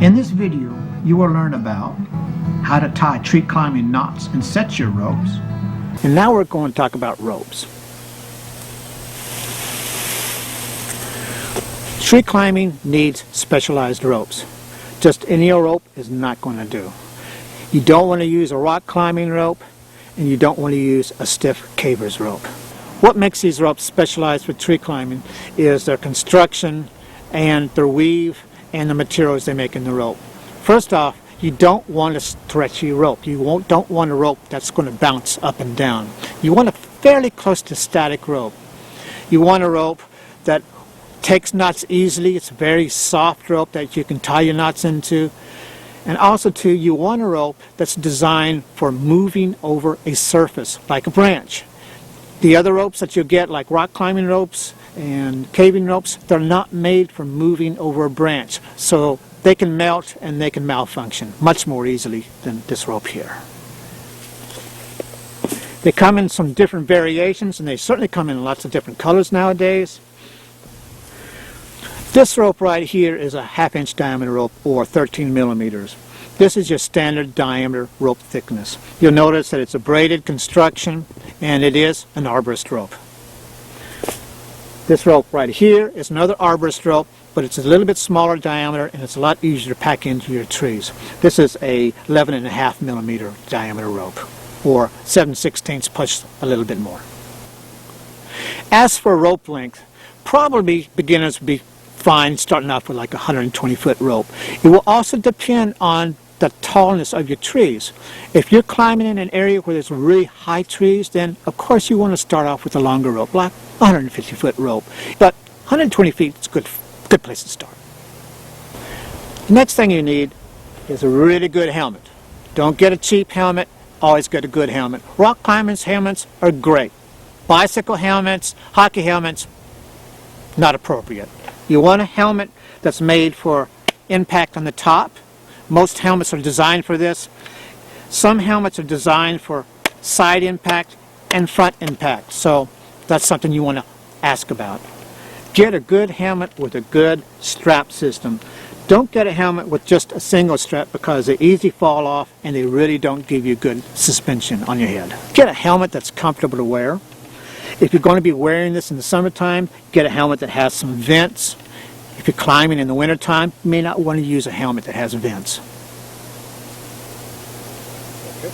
In this video, you will learn about how to tie tree climbing knots and set your ropes. And now we're going to talk about ropes. Tree climbing needs specialized ropes. Just any old rope is not going to do. You don't want to use a rock climbing rope, and you don't want to use a stiff caver's rope. What makes these ropes specialized for tree climbing is their construction and their weave and the materials they make in the rope. First off, you don't want a stretchy rope. You don't want a rope that's going to bounce up and down. You want a fairly close to static rope. You want a rope that takes knots easily. It's a very soft rope that you can tie your knots into. And also too, you want a rope that's designed for moving over a surface, like a branch. The other ropes that you get, like rock climbing ropes and caving ropes, they're not made for moving over a branch. So they can melt and they can malfunction much more easily than this rope here. They come in some different variations, and they certainly come in lots of different colors nowadays. This rope right here is a 1/2 inch diameter rope, or 13 millimeters. This is your standard diameter rope thickness. You'll notice that it's a braided construction, and it is an arborist rope. This rope right here is another arborist rope, but it's a little bit smaller diameter, and it's a lot easier to pack into your trees. This is a 11.5 millimeter diameter rope, or 7/16 plus a little bit more. As for rope length, probably beginners would be fine starting off with like a 120-foot rope. It will also depend on the tallness of your trees. If you're climbing in an area where there's really high trees, then of course you want to start off with a longer rope, like a 150-foot rope. But 120 feet is a good place to start. The next thing you need is a really good helmet. Don't get a cheap helmet, always get a good helmet. Rock climbers' helmets are great. Bicycle helmets, hockey helmets, not appropriate. You want a helmet that's made for impact on the top. Most helmets are designed for this. Some helmets are designed for side impact and front impact. So that's something you want to ask about. Get a good helmet with a good strap system. Don't get a helmet with just a single strap, because they easily fall off and they really don't give you good suspension on your head. Get a helmet that's comfortable to wear. If you're going to be wearing this in the summertime, get a helmet that has some vents. If you're climbing in the wintertime, you may not want to use a helmet that has vents. Okay.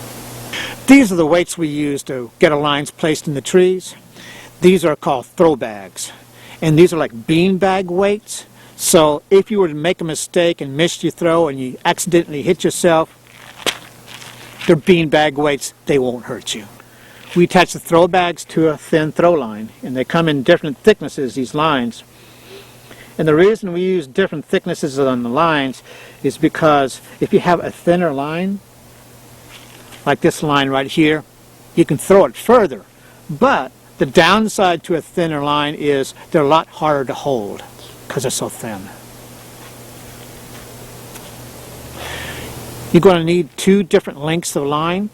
These are the weights we use to get our lines placed in the trees. These are called throw bags. And these are like bean bag weights. So if you were to make a mistake and miss your throw and you accidentally hit yourself, they're bean bag weights. They won't hurt you. We attach the throw bags to a thin throw line, and they come in different thicknesses, these lines. And the reason we use different thicknesses on the lines is because if you have a thinner line, like this line right here, you can throw it further. But the downside to a thinner line is they're a lot harder to hold because they're so thin. You're going to need 2 different lengths of line.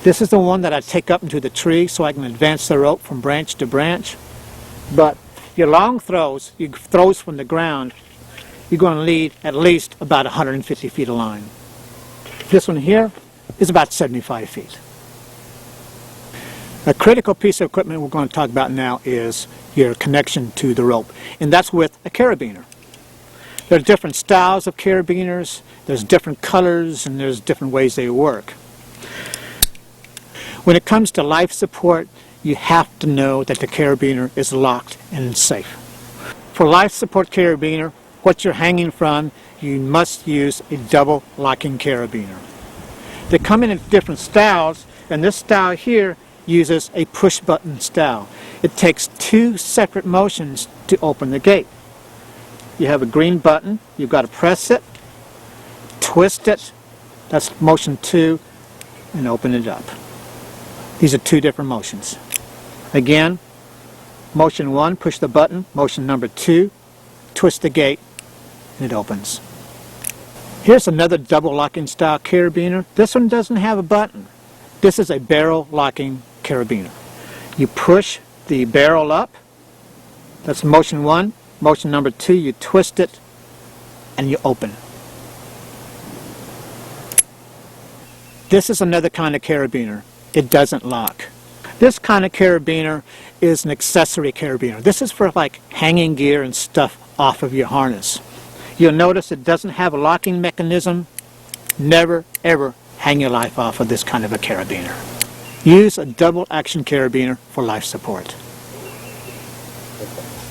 This is the one that I take up into the tree so I can advance the rope from branch to branch. But your long throws, your throws from the ground, you're going to need at least about 150 feet of line. This one here is about 75 feet. A critical piece of equipment we're going to talk about now is your connection to the rope, and that's with a carabiner. There are different styles of carabiners, there's different colors, and there's different ways they work. When it comes to life support, you have to know that the carabiner is locked and safe. For life support carabiner, what you're hanging from, you must use a double locking carabiner. They come in different styles, and this style here uses a push button style. It takes 2 separate motions to open the gate. You have a green button, you've got to press it, twist it, that's motion 2, and open it up. These are 2 different motions. Again, motion 1, push the button. Motion number 2, twist the gate, and it opens. Here's another double locking style carabiner. This one doesn't have a button. This is a barrel locking carabiner. You push the barrel up. That's motion 1. Motion number 2, you twist it and you open. This is another kind of carabiner. It doesn't lock. This kind of carabiner is an accessory carabiner. This is for like hanging gear and stuff off of your harness. You'll notice it doesn't have a locking mechanism. Never ever hang your life off of this kind of a carabiner. Use a double action carabiner for life support.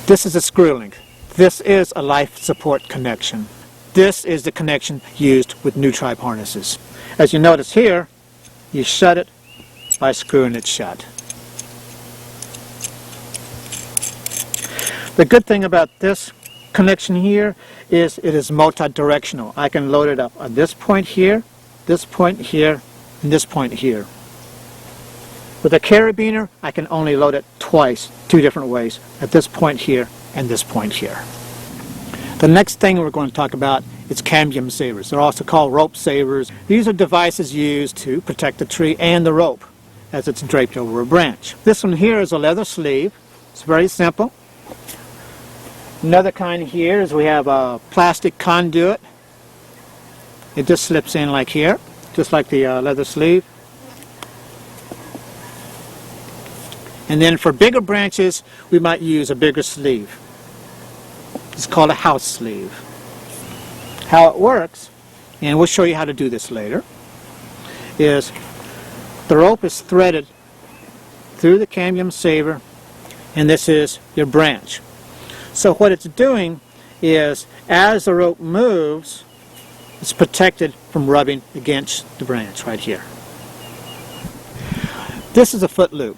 This is a screw link. This is a life support connection. This is the connection used with new tribe harnesses. As you notice here, you shut it by screwing it shut. The good thing about this connection here is it is multi-directional. I can load it up at this point here, and this point here. With a carabiner, I can only load it twice, two different ways, at this point here and this point here. The next thing we're going to talk about is cambium savers. They're also called rope savers. These are devices used to protect the tree and the rope as it's draped over a branch. This one here is a leather sleeve. It's very simple. Another kind here is we have a plastic conduit. It just slips in like here, just like the leather sleeve. And then for bigger branches, we might use a bigger sleeve. It's called a house sleeve. How it works, and we'll show you how to do this later, is the rope is threaded through the cambium saver, and this is your branch. So what it's doing is, as the rope moves, it's protected from rubbing against the branch right here. This is a foot loop.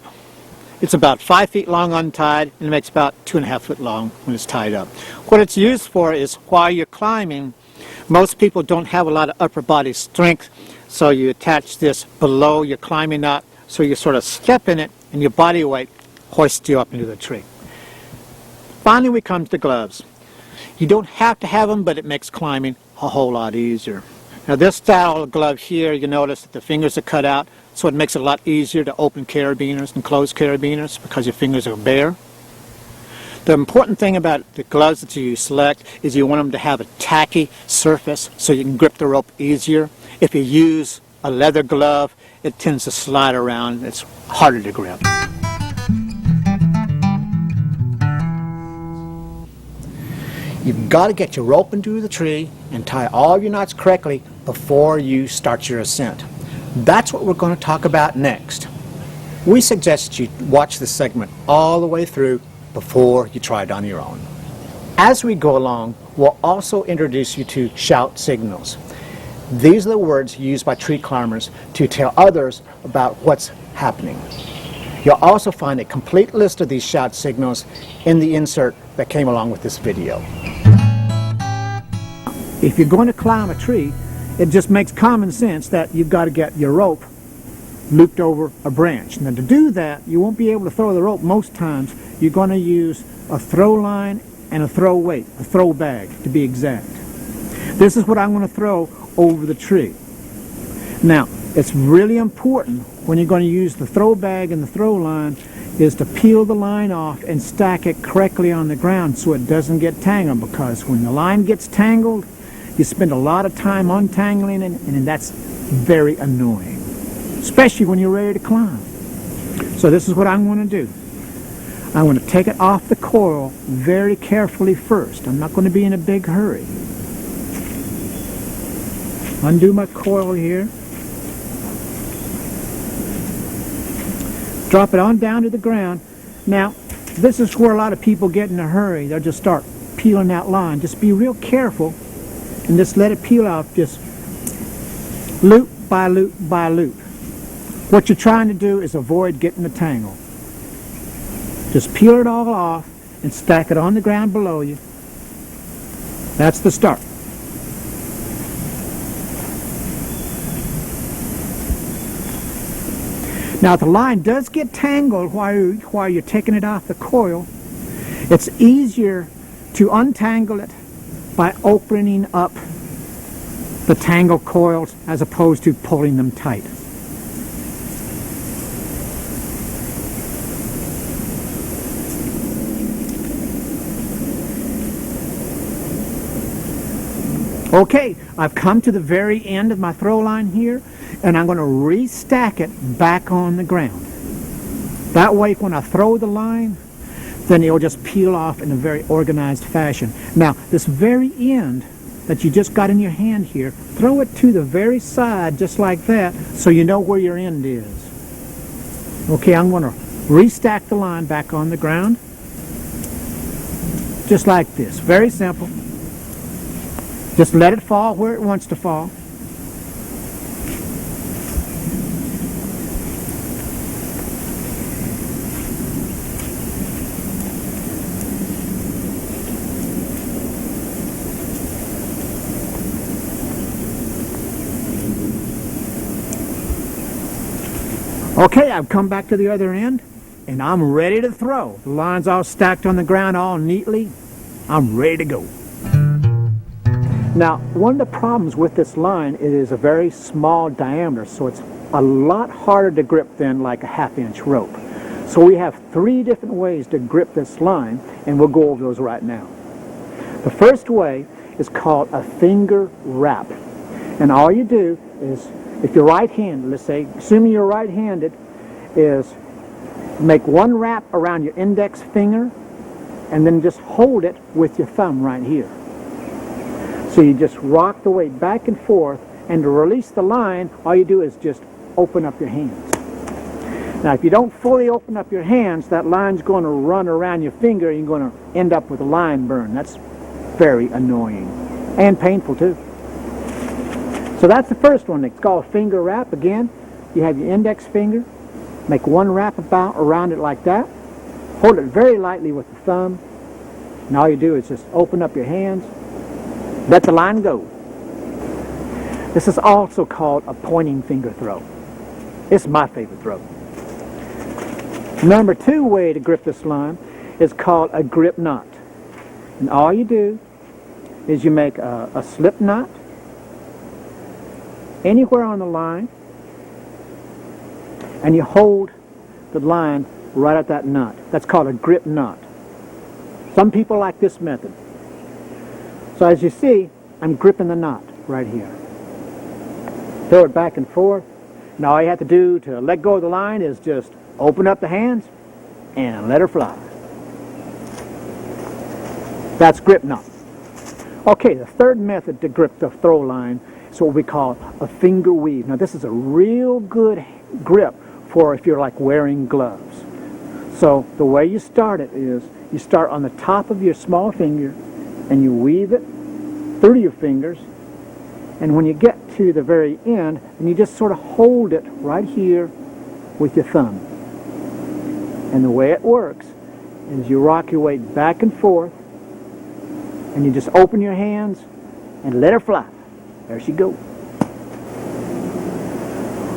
It's about 5 feet long untied, and it makes about 2.5 feet long when it's tied up. What it's used for is while you're climbing, most people don't have a lot of upper body strength, so you attach this below your climbing knot, so you sort of step in it, and your body weight hoists you up into the tree. Finally, we come to the gloves. You don't have to have them, but it makes climbing a whole lot easier. Now this style of glove here, you notice that the fingers are cut out, so it makes it a lot easier to open carabiners and close carabiners because your fingers are bare. The important thing about the gloves that you select is you want them to have a tacky surface so you can grip the rope easier. If you use a leather glove, it tends to slide around. It's harder to grip. You've got to get your rope into the tree and tie all your knots correctly before you start your ascent. That's what we're going to talk about next. We suggest you watch this segment all the way through before you try it on your own. As we go along, we'll also introduce you to shout signals. These are the words used by tree climbers to tell others about what's happening. You'll also find a complete list of these shout signals in the insert that came along with this video. If you're going to climb a tree, it just makes common sense that you've got to get your rope looped over a branch. Now to do that, you won't be able to throw the rope most times. You're going to use a throw line and a throw weight, a throw bag to be exact. This is what I'm going to throw over the tree. Now, it's really important when you're going to use the throw bag and the throw line is to peel the line off and stack it correctly on the ground so it doesn't get tangled, because when the line gets tangled, you spend a lot of time untangling it, and that's very annoying, especially when you're ready to climb. So this is what I'm going to do. I'm going to take it off the coil very carefully first. I'm not going to be in a big hurry. Undo my coil here. Drop it on down to the ground. Now, this is where a lot of people get in a hurry. They'll just start peeling that line. Just be real careful and just let it peel off, just loop by loop by loop. What you're trying to do is avoid getting the tangle. Just peel it all off and stack it on the ground below you. That's the start. Now, if the line does get tangled while you're taking it off the coil, it's easier to untangle it by opening up the tangled coils as opposed to pulling them tight. Okay, I've come to the very end of my throw line here. and I'm going to restack it back on the ground. That way, when I throw the line, then it'll just peel off in a very organized fashion. Now, this very end that you just got in your hand here, throw it to the very side just like that so you know where your end is. Okay, I'm going to restack the line back on the ground just like this. Very simple. Just let it fall where it wants to fall. Okay, I've come back to the other end, and I'm ready to throw. The line's all stacked on the ground all neatly. I'm ready to go. Now, one of the problems with this line, it is a very small diameter, so it's a lot harder to grip than like a 1/2-inch rope. So we have 3 different ways to grip this line, and we'll go over those right now. The first way is called a finger wrap. And all you do is, if you're right-handed, let's say, assuming you're right-handed, is make one wrap around your index finger and then just hold it with your thumb right here. So you just rock the weight back and forth, and to release the line, all you do is just open up your hands. Now, if you don't fully open up your hands, that line's going to run around your finger and you're going to end up with a line burn. That's very annoying and painful too. So that's the first one. It's called finger wrap. Again, you have your index finger, make one wrap around it like that, hold it very lightly with the thumb, and all you do is just open up your hands, let the line go. This is also called a pointing finger throw. It's my favorite throw. Number 2 way to grip this line is called a grip knot. And all you do is you make a slip knot anywhere on the line, and you hold the line right at that knot. That's called a grip knot. Some people like this method. So as you see, I'm gripping the knot right here. Throw it back and forth. Now all you have to do to let go of the line is just open up the hands and let her fly. That's grip knot. Okay, the third method to grip the throw line is what we call a finger weave. Now this is a real good grip for if you're like wearing gloves. So the way you start it is you start on the top of your small finger and you weave it through your fingers, and when you get to the very end, and you just sort of hold it right here with your thumb. And the way it works is you rock your weight back and forth, and you just open your hands and let her fly. There she goes.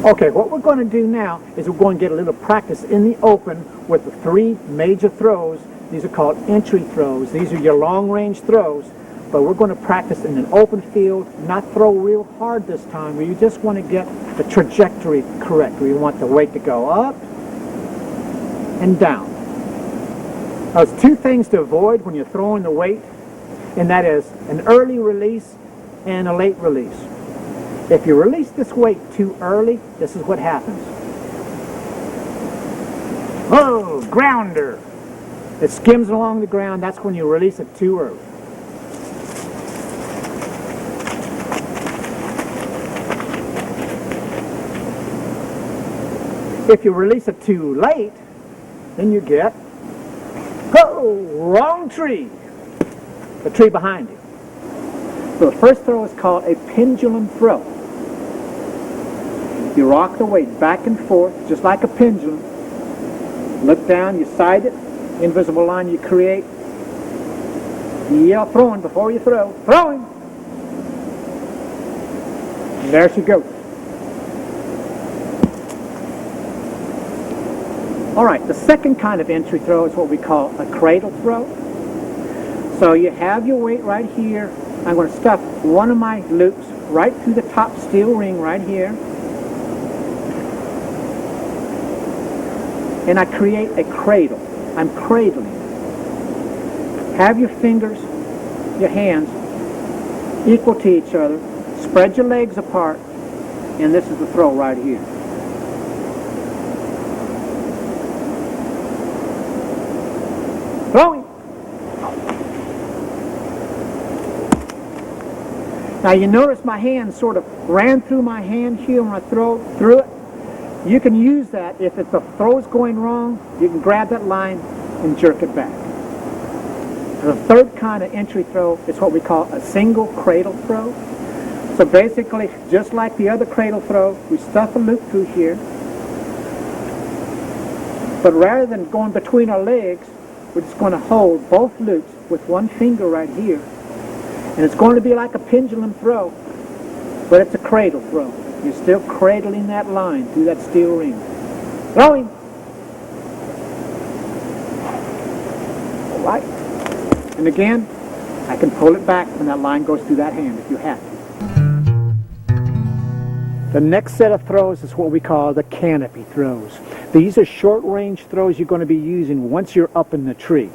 Okay, what we're going to do now is we're going to get a little practice in the open with the 3 major throws. These are called entry throws. These are your long-range throws, but we're going to practice in an open field, not throw real hard this time, where you just want to get the trajectory correct, where you want the weight to go up and down. Now, there's 2 things to avoid when you're throwing the weight, and that is an early release and a late release. If you release this weight too early, this is what happens. Oh, grounder! It skims along the ground. That's when you release it too early. If you release it too late, then you get, oh, wrong tree. The tree behind you. So the first throw is called a pendulum throw. You rock the weight back and forth, just like a pendulum. Look down, you side it, invisible line you create. You yell throwing before you throw. Throwing! And there she goes. All right, the second kind of entry throw is what we call a cradle throw. So you have your weight right here. I'm going to stuff one of my loops right through the top steel ring right here. And I create a cradle. I'm cradling. Have your fingers, your hands, equal to each other. Spread your legs apart. and this is the throw right here. Throwing. Now you notice my hand sort of ran through my hand here when I throw through it. You can use that if the throw's going wrong. You can grab that line and jerk it back. The third kind of entry throw is what we call a single cradle throw. So basically, just like the other cradle throw, we stuff a loop through here. But rather than going between our legs, we're just going to hold both loops with one finger right here. And it's going to be like a pendulum throw, but it's a cradle throw. You're still cradling that line through that steel ring. Throwing. All right. And again, I can pull it back when that line goes through that hand if you have to. The next set of throws is what we call the canopy throws. These are short-range throws you're going to be using once you're up in the tree.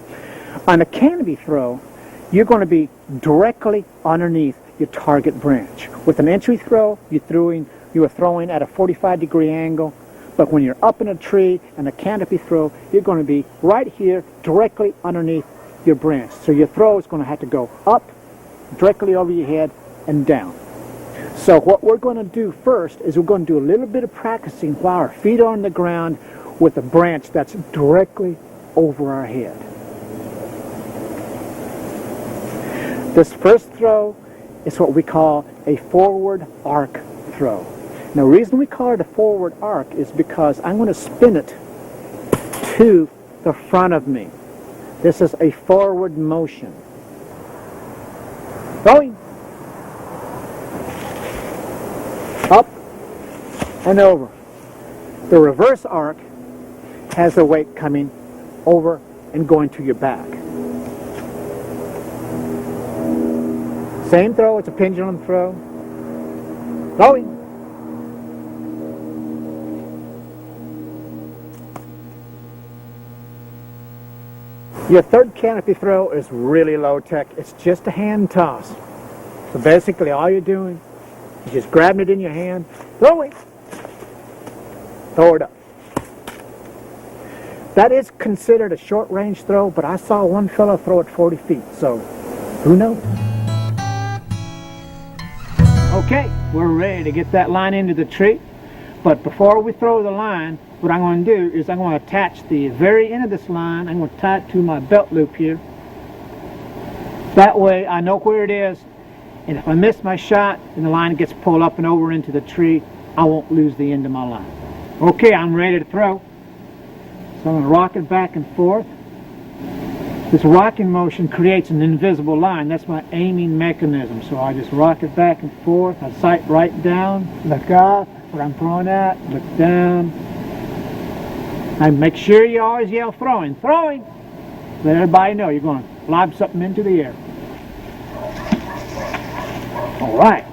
On a canopy throw, you're going to be directly underneath your target branch. With an entry throw, you are throwing at a 45-degree angle, but when you're up in a tree and a canopy throw, you're going to be right here directly underneath your branch. So your throw is going to have to go up, directly over your head, and down. So what we're going to do first is we're going to do a little bit of practicing while our feet are on the ground with a branch that's directly over our head. This first throw is what we call a forward arc throw. Now the reason we call it a forward arc is because I'm going to spin it to the front of me. This is a forward motion. Throwing. Up and over. The reverse arc has the weight coming over and going to your back. Same throw, it's a pendulum throw. Throwing. Your third canopy throw is really low tech. It's just a hand toss. So basically all you're doing is just grabbing it in your hand, throwing, throw it up. That is considered a short range throw, but I saw one fellow throw it 40 feet, so who knows? Okay, we're ready to get that line into the tree, but before we throw the line, what I'm going to do is I'm going to attach the very end of this line. I'm going to tie it to my belt loop here. That way I know where it is, and if I miss my shot and the line gets pulled up and over into the tree, I won't lose the end of my line. Okay, I'm ready to throw. So I'm going to rock it back and forth. This rocking motion creates an invisible line. That's my aiming mechanism. So I just rock it back and forth. I sight right down, look up where I'm throwing at, look down. And make sure you always yell throwing, throwing. Let everybody know you're going to lob something into the air. All right.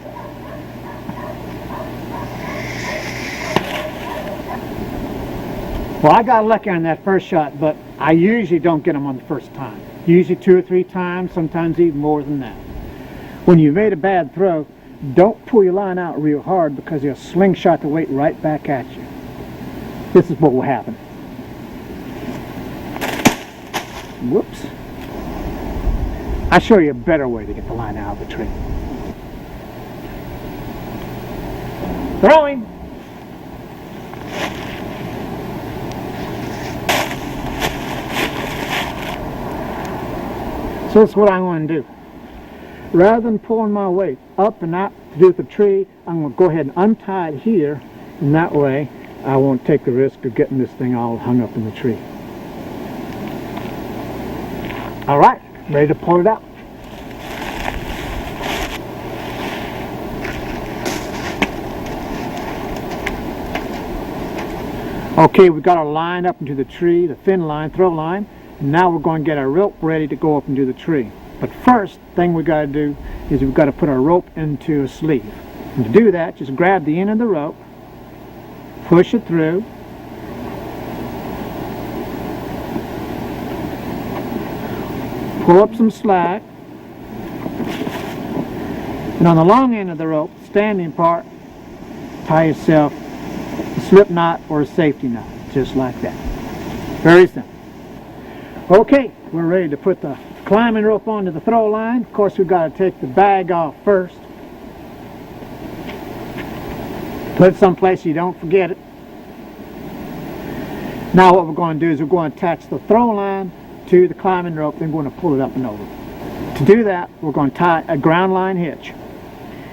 Well, I got lucky on that first shot, but I usually don't get them on the first time. Usually 2 or 3 times, sometimes even more than that. When you made a bad throw, don't pull your line out real hard because you'll slingshot the weight right back at you. This is what will happen. Whoops. I'll show you a better way to get the line out of the tree. Throwing. So that's what I want to do. Rather than pulling my weight up and out to do with the tree, I'm going to go ahead and untie it here, and that way I won't take the risk of getting this thing all hung up in the tree. All right, ready to pull it out. Okay, we've got our line up into the tree, the thin line, throw line. And now we're going to get our rope ready to go up into the tree. But first thing we got to do is we've got to put our rope into a sleeve. And to do that, just grab the end of the rope, push it through, pull up some slack, and on the long end of the rope, standing part, tie yourself a slip knot or a safety knot, just like that. Very simple. Okay, we're ready to put the climbing rope onto the throw line. Of course, we've got to take the bag off first. Put it someplace you don't forget it. Now what we're going to do is we're going to attach the throw line to the climbing rope, then we're going to pull it up and over. To do that, we're going to tie a ground line hitch.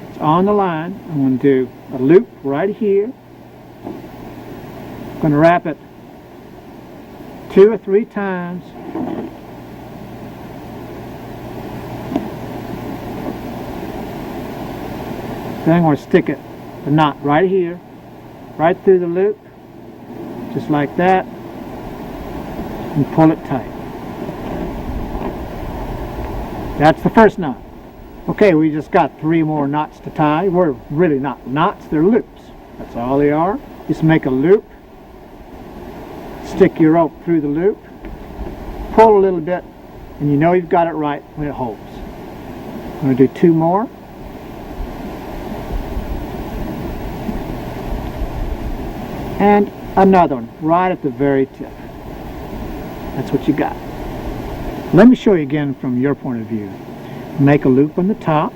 It's on the line. I'm going to do a loop right here. I'm going to wrap it 2 or 3 times. Then I'm going to stick the knot right here, right through the loop, just like that, and pull it tight. That's the first knot. Okay, we just got 3 more knots to tie. We're really not knots, they're loops. That's all they are. Just make a loop, stick your rope through the loop, pull a little bit, and you know you've got it right when it holds. I'm going to do 2 more. And another one right at the very tip. That's what you got. Let me show you again from your point of view. Make a loop on the top.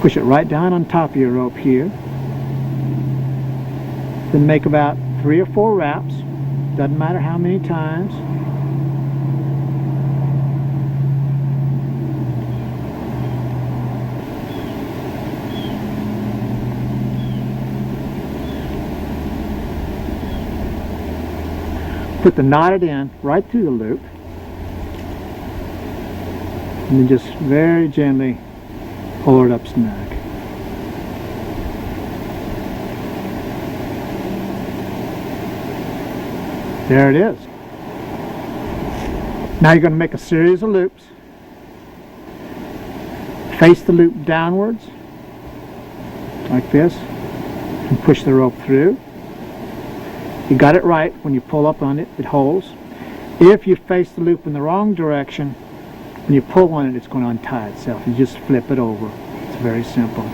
Push it right down on top of your rope here. Then make about 3 or 4 wraps. Doesn't matter how many times. Put the knotted end right through the loop, and then just very gently pull it up snug. There it is. Now you're going to make a series of loops. Face the loop downwards, like this, and push the rope through. You got it right. When you pull up on it, it holds. If you face the loop in the wrong direction, when you pull on it, it's going to untie itself. You just flip it over. It's very simple.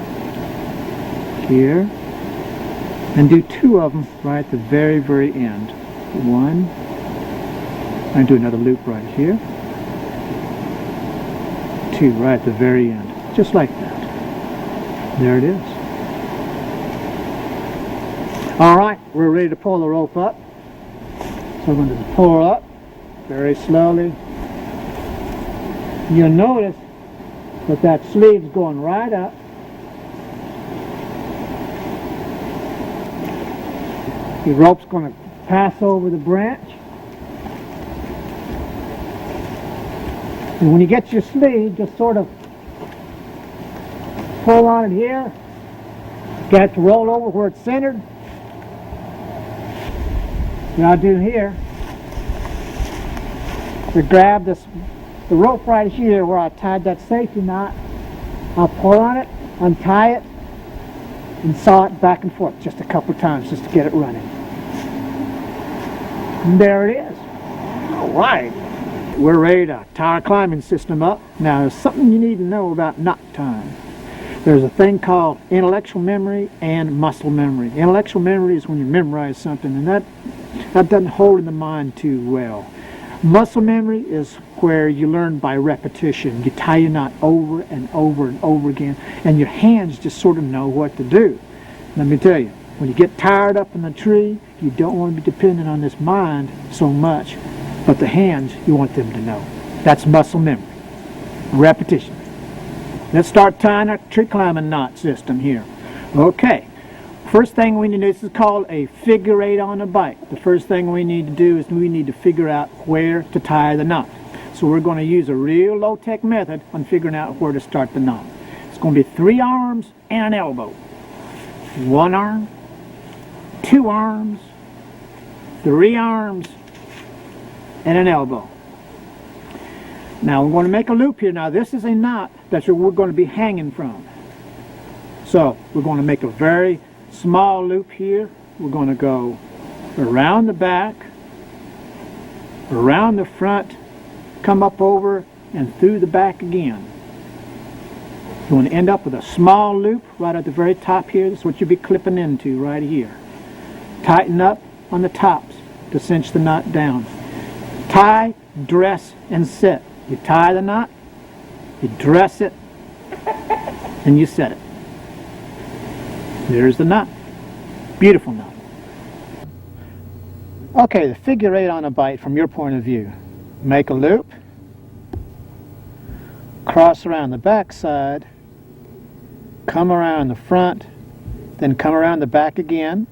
Here. And do 2 of them right at the very, very end. 1. And do another loop right here. 2 right at the very end. Just like that. There it is. Alright, we're ready to pull the rope up. So we're going to pull her up very slowly. You'll notice that sleeve's going right up. The rope's going to pass over the branch. And when you get your sleeve, just sort of pull on it here. Get it to roll over where it's centered. What I'll do here is grab the rope right here where I tied that safety knot. I'll pull on it, untie it, and saw it back and forth just a couple of times just to get it running. And there it is. All right. We're ready to tie our climbing system up. Now, there's something you need to know about knot tying. There's a thing called intellectual memory and muscle memory. Intellectual memory is when you memorize something, and that doesn't hold in the mind too well. Muscle memory is where you learn by repetition. You tie your knot over and over and over again, and your hands just sort of know what to do. Let me tell you, when you get tired up in the tree, you don't want to be dependent on this mind so much, but the hands, you want them to know. That's muscle memory. Repetition. Let's start tying our tree climbing knot system here. Okay. First thing we need to do, this is called a figure 8 on a bike. The first thing we need to do is we need to figure out where to tie the knot. So we're going to use a real low-tech method on figuring out where to start the knot. It's going to be 3 arms and an elbow. 1 arm, 2 arms, 3 arms, and an elbow. Now we're going to make a loop here. Now this is a knot that we're going to be hanging from. So we're going to make a very small loop here. We're going to go around the back, around the front, come up over and through the back again. You want to end up with a small loop right at the very top here. That's what you'll be clipping into right here. Tighten up on the tops to cinch the knot down. Tie, dress, and set. You tie the knot, you dress it, and you set it. There's the knot. Beautiful knot. Okay, the figure 8 on a bite from your point of view. Make a loop, cross around the back side, come around the front, then come around the back again,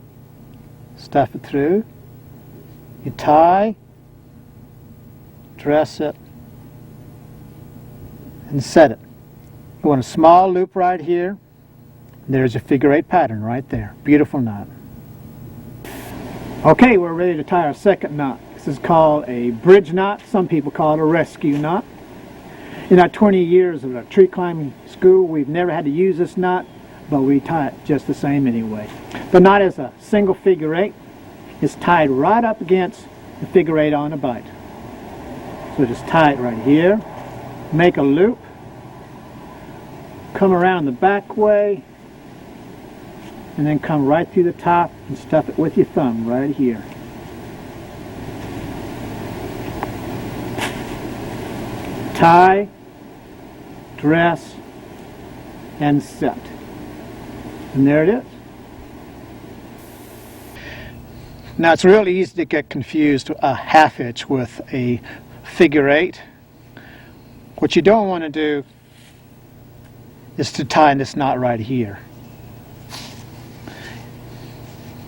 stuff it through, you tie, dress it, and set it. You want a small loop right here. There's your figure 8 pattern right there. Beautiful knot. Okay, we're ready to tie our second knot. This is called a bridge knot. Some people call it a rescue knot. In our 20 years of our tree climbing school, we've never had to use this knot, but we tie it just the same anyway. The knot is a single figure 8. It's tied right up against the figure 8 on a bite. So just tie it right here, make a loop, come around the back way, and then come right through the top and stuff it with your thumb right here. Tie, dress, and set. And there it is. Now it's really easy to get confused a half hitch with a figure 8. What you don't want to do is to tie this knot right here.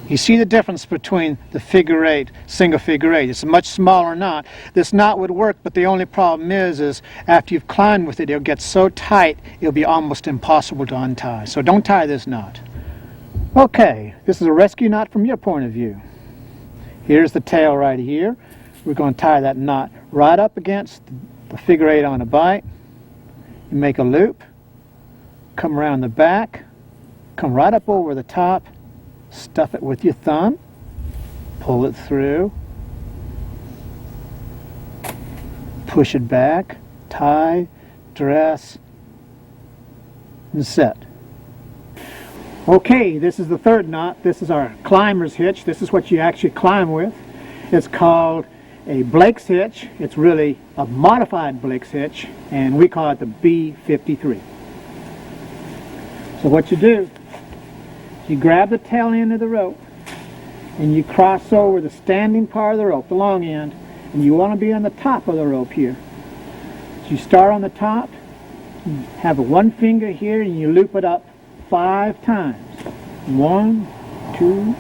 You see the difference between the figure 8, single figure 8. It's a much smaller knot. This knot would work, but the only problem is after you've climbed with it, it'll get so tight, it'll be almost impossible to untie. So don't tie this knot. Okay, this is a rescue knot from your point of view. Here's the tail right here. We're going to tie that knot right up against the figure 8 on a bite. You make a loop, come around the back, come right up over the top, stuff it with your thumb, pull it through, push it back, tie, dress, and set. Okay, this is the third knot. This is our climber's hitch. This is what you actually climb with. It's called a Blake's hitch. It's really a modified Blake's hitch, and we call it the B53. So what you do, you grab the tail end of the rope and you cross over the standing part of the rope, the long end, and you want to be on the top of the rope here. So you start on the top, you have one finger here, and you loop it up 5 times. 1, 2,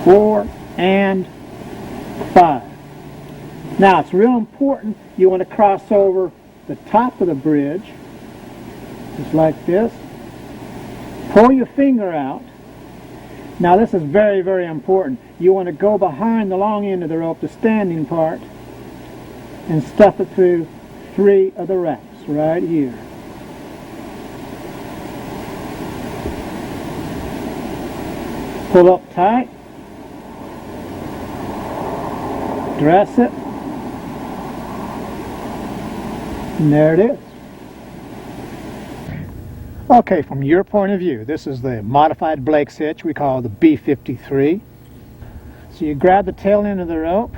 4, and 5. Now it's real important you want to cross over the top of the bridge, just like this. Pull your finger out. Now this is very, very important. You want to go behind the long end of the rope, the standing part, and stuff it through 3 of the wraps right here. Pull up tight. Dress it. And there it is. Okay, from your point of view, this is the modified Blake's hitch we call the B53. So you grab the tail end of the rope,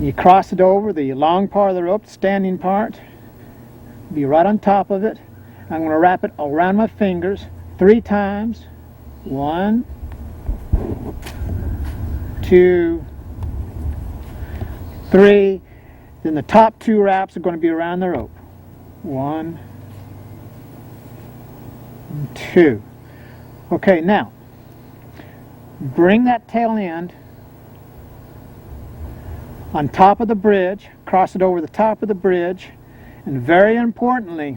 you cross it over the long part of the rope, the standing part, be right on top of it. I'm going to wrap it around my fingers 3 times. 1, 2, 3. Then the top 2 wraps are going to be around the rope. 1, 2. Okay, now bring that tail end on top of the bridge, cross it over the top of the bridge, and very importantly,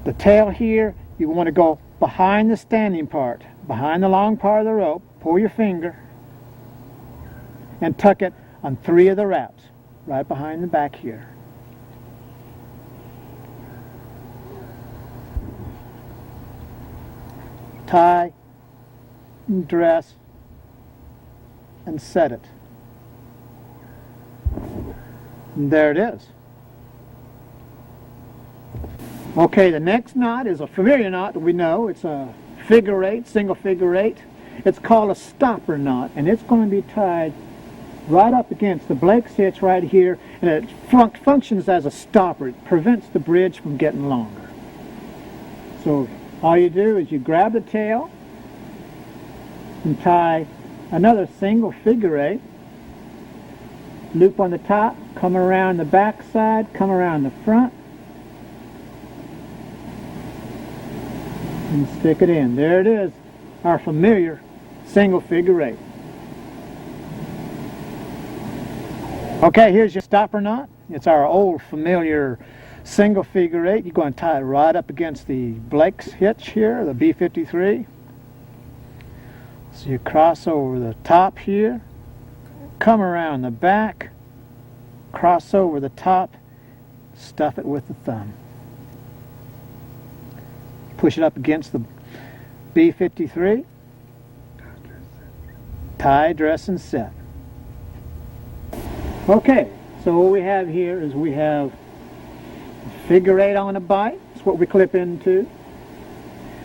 the tail here, you want to go behind the standing part, behind the long part of the rope, pull your finger, and tuck it on 3 of the wraps, right behind the back here. Tie, dress, and set it. And there it is. Okay, the next knot is a familiar knot that we know. It's a figure eight, single figure eight. It's called a stopper knot, and it's going to be tied right up against the Blake's hitch right here, and it functions as a stopper. It prevents the bridge from getting longer. So all you do is you grab the tail and tie another single figure eight, loop on the top, come around the back side, come around the front, and stick it in. There it is, our familiar single figure eight. Okay, here's your stopper knot. It's our old familiar single figure eight. You're going to tie it right up against the Blake's hitch here, the B53. So you cross over the top here, come around the back, cross over the top, stuff it with the thumb. Push it up against the B53, tie, dress, and set. Okay, so what we have here is we have a figure eight on a bite. That's what we clip into.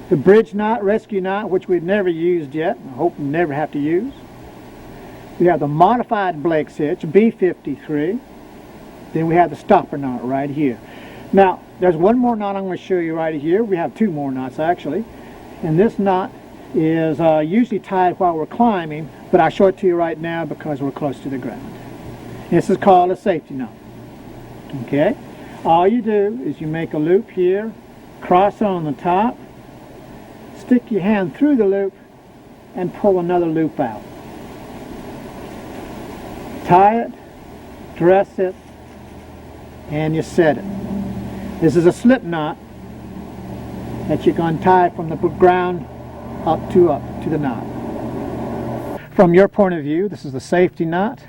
The bridge knot, rescue knot, which we've never used yet. I hope we never have to use. We have the modified Blake's hitch, B53. Then we have the stopper knot right here. Now, there's one more knot I'm going to show you right here. We have two more knots actually. And this knot is usually tied while we're climbing, but I'll show it to you right now because we're close to the ground. This is called a safety knot. Okay? All you do is you make a loop here, cross on the top, stick your hand through the loop, and pull another loop out. Tie it, dress it, and you set it. This is a slip knot that you're going to tie from the ground up to the knot. From your point of view, this is the safety knot.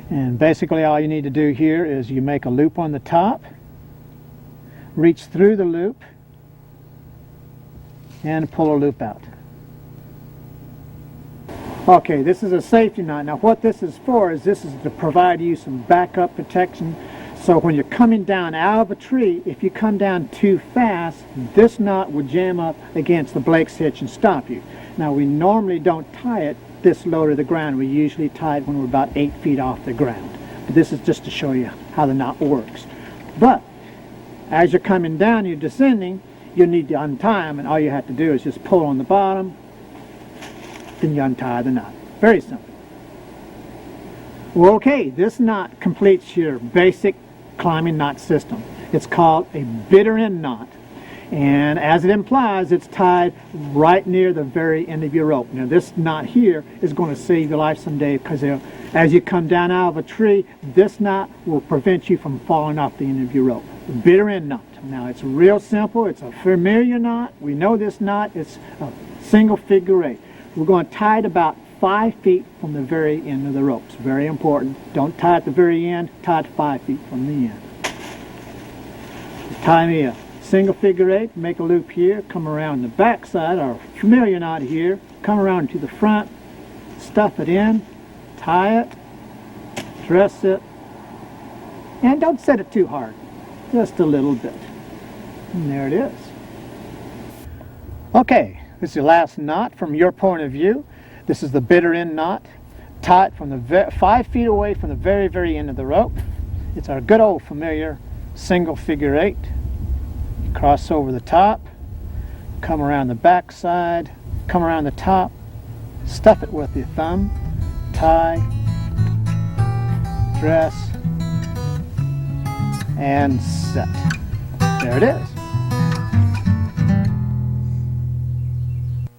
And basically all you need to do here is you make a loop on the top, reach through the loop, and pull a loop out. Okay, this is a safety knot. Now what this is for is this is to provide you some backup protection. So when you're coming down out of a tree, if you come down too fast, this knot would jam up against the Blake's hitch and stop you. Now we normally don't tie it this low to the ground. We usually tie it when we're about 8 feet off the ground. But this is just to show you how the knot works. But as you're coming down, you're descending, you'll need to untie them, and all you have to do is just pull on the bottom, then you untie the knot. Very simple. Well, okay, this knot completes your basic climbing knot system. It's called a bitter end knot, and as it implies, it's tied right near the very end of your rope. Now this knot here is going to save your life someday, because as you come down out of a tree, this knot will prevent you from falling off the end of your rope. The bitter end knot. Now it's real simple. It's a familiar knot. We know this knot. It's a single figure eight. We're going to tie it about 5 feet from the very end of the rope. It's very important. Don't tie at the very end. Tie it 5 feet from the end. Tie me a single figure eight, make a loop here, come around the back side, our familiar knot here, come around to the front, stuff it in, tie it, dress it, and don't set it too hard, just a little bit. And there it is. Okay, this is the last knot from your point of view. This is the bitter end knot. Tie it from the 5 feet away from the very, very end of the rope. It's our good old familiar single figure eight. You cross over the top, come around the back side, come around the top, stuff it with your thumb, tie, dress, and set. There it is.